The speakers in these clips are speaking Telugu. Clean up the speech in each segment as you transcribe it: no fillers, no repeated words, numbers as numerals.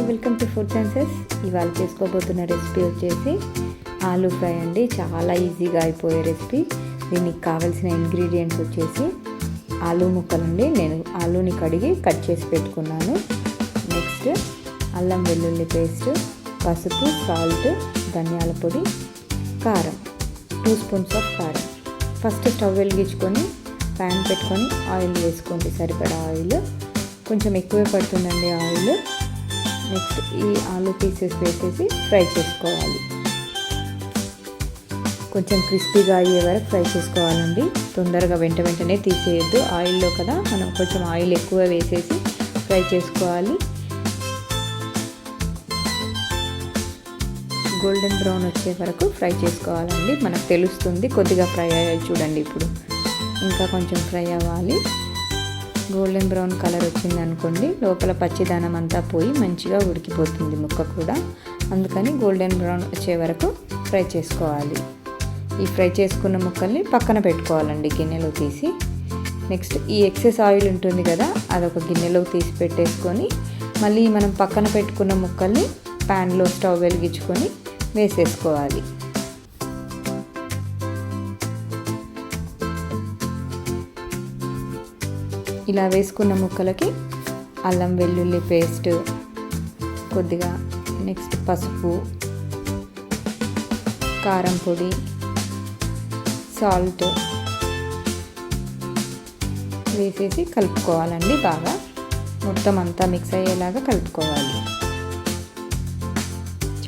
Welcome to food senses. ఇవాళ చేసుకోబోతున్న రెసిపీ వచ్చేసి ఆలూ ఫ్రై అండి. చాలా ఈజీగా అయిపోయే రెసిపీ. దీనికి కావాల్సిన ఇంగ్రీడియంట్స్ వచ్చేసి ఆలూ ముక్కలండి. నేను ఆలూని కడిగి కట్ చేసి పెట్టుకున్నాను. నెక్స్ట్ అల్లం వెల్లుల్లి పేస్ట్, పసుపు, సాల్ట్, ధనియాల పొడి, కారం, 2 స్పూన్స్ ఆఫ్ కారం. ఫస్ట్ స్టవ్ వెలిగించుకొని ప్యాన్ పెట్టుకొని ఆయిల్ వేసుకోండి. సరిపడా ఆయిల్, కొంచెం ఎక్కువే పడుతుందండి ఆయిల్. నెక్స్ట్ ఈ ఆలూ పీసెస్ వేసేసి ఫ్రై చేసుకోవాలి. కొంచెం క్రిస్పీగా అయ్యే వరకు ఫ్రై చేసుకోవాలండి. తొందరగా వెంటనే తీసేయద్దు. ఆయిల్లో కదా, మనం కొంచెం ఆయిల్ ఎక్కువ వేసేసి ఫ్రై చేసుకోవాలి. గోల్డెన్ బ్రౌన్ వచ్చే వరకు ఫ్రై చేసుకోవాలండి. మనకు తెలుస్తుంది కొద్దిగా ఫ్రై అయ్యాయి చూడండి. ఇప్పుడు ఇంకా కొంచెం ఫ్రై అవ్వాలి. గోల్డెన్ బ్రౌన్ కలర్ వచ్చింది అనుకోండి, లోపల పచ్చిదనం అంతా పోయి మంచిగా ఉడికిపోతుంది ముక్క కూడా. అందుకని గోల్డెన్ బ్రౌన్ వచ్చే వరకు ఫ్రై చేసుకోవాలి. ఈ ఫ్రై చేసుకున్న ముక్కల్ని పక్కన పెట్టుకోవాలండి గిన్నెలో తీసి. నెక్స్ట్ ఈ ఎక్సెస్ ఆయిల్ ఉంటుంది కదా, అదొక గిన్నెలో తీసి పెట్టేసుకొని మళ్ళీ మనం పక్కన పెట్టుకున్న ముక్కల్ని ప్యాన్లో స్టవ్ వెలిగించుకొని వేసేసుకోవాలి. ఇలా వేసుకున్న ముక్కలకి అల్లం వెల్లుల్లి పేస్ట్ కొద్దిగా, నెక్స్ట్ పసుపు, కారం పొడి, సాల్ట్ వేసేసి కలుపుకోవాలండి. బాగా మొత్తం అంతా మిక్స్ అయ్యేలాగా కలుపుకోవాలి.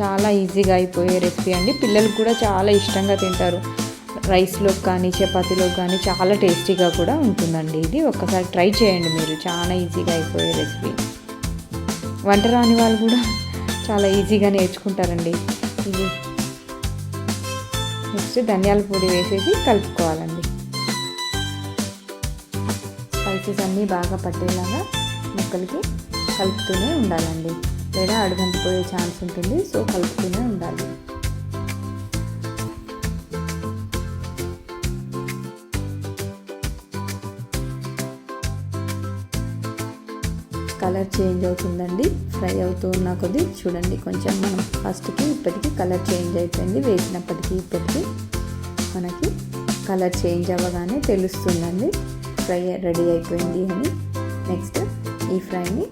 చాలా ఈజీగా అయిపోయే రెసిపీ అండి. పిల్లలు కూడా చాలా ఇష్టంగా తింటారు. రైస్లోకి కానీ చపాతీలోకి కానీ చాలా టేస్టీగా కూడా ఉంటుందండి. ఇది ఒక్కసారి ట్రై చేయండి మీరు. చాలా ఈజీగా అయిపోయే రెసిపీ. వంట రాని వాళ్ళు కూడా చాలా ఈజీగా నేర్చుకుంటారండి ఇది. నెక్స్ట్ ధనియాల పొడి వేసేసి కలుపుకోవాలండి. స్పైసెస్ అన్నీ బాగా పట్టేలాగా ముక్కలకి కలుపుతూనే ఉండాలండి, లేదా అడుగంటిపోయే ఛాన్స్ ఉంటుంది. సో కలుపుతూనే ఉండాలి. కలర్ చేంజ్ అవుతుందండి ఫ్రై అవుతూ ఉన్న కొద్దీ. చూడండి, కొంచెం మనం ఫస్ట్కి ఇప్పటికీ కలర్ చేంజ్ అయిపోయింది. వేసినప్పటికీ ఇప్పటికీ మనకి కలర్ చేంజ్ అవ్వగానే తెలుస్తుందండి ఫ్రై రెడీ అయిపోయింది అని. నెక్స్ట్ ఈ ఫ్రైని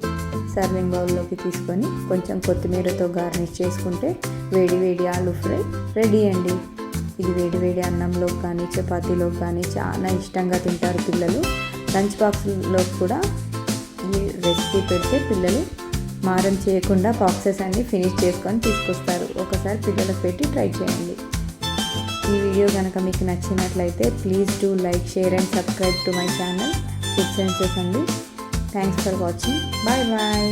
సర్వింగ్ బౌల్లోకి తీసుకొని కొంచెం కొత్తిమీరతో గార్నిష్ చేసుకుంటే వేడి వేడి ఆలూ ఫ్రై రెడీ అండి. ఇది వేడి వేడి అన్నంలో కానీ చపాతీలో కానీ చాలా ఇష్టంగా తింటారు పిల్లలు. లంచ్ బాక్స్లో కూడా ఈ రెసిపీ పెడితే పిల్లలు మారం చేయకుండా బాక్సెస్ అన్నీ ఫినిష్ చేసుకొని తీసుకొస్తారు. ఒకసారి పిల్లలకు పెట్టి ట్రై చేయండి. ఈ వీడియో కనుక మీకు నచ్చినట్లయితే please do like, share and subscribe to my channel food senses అండి. Thanks for watching. Bye bye.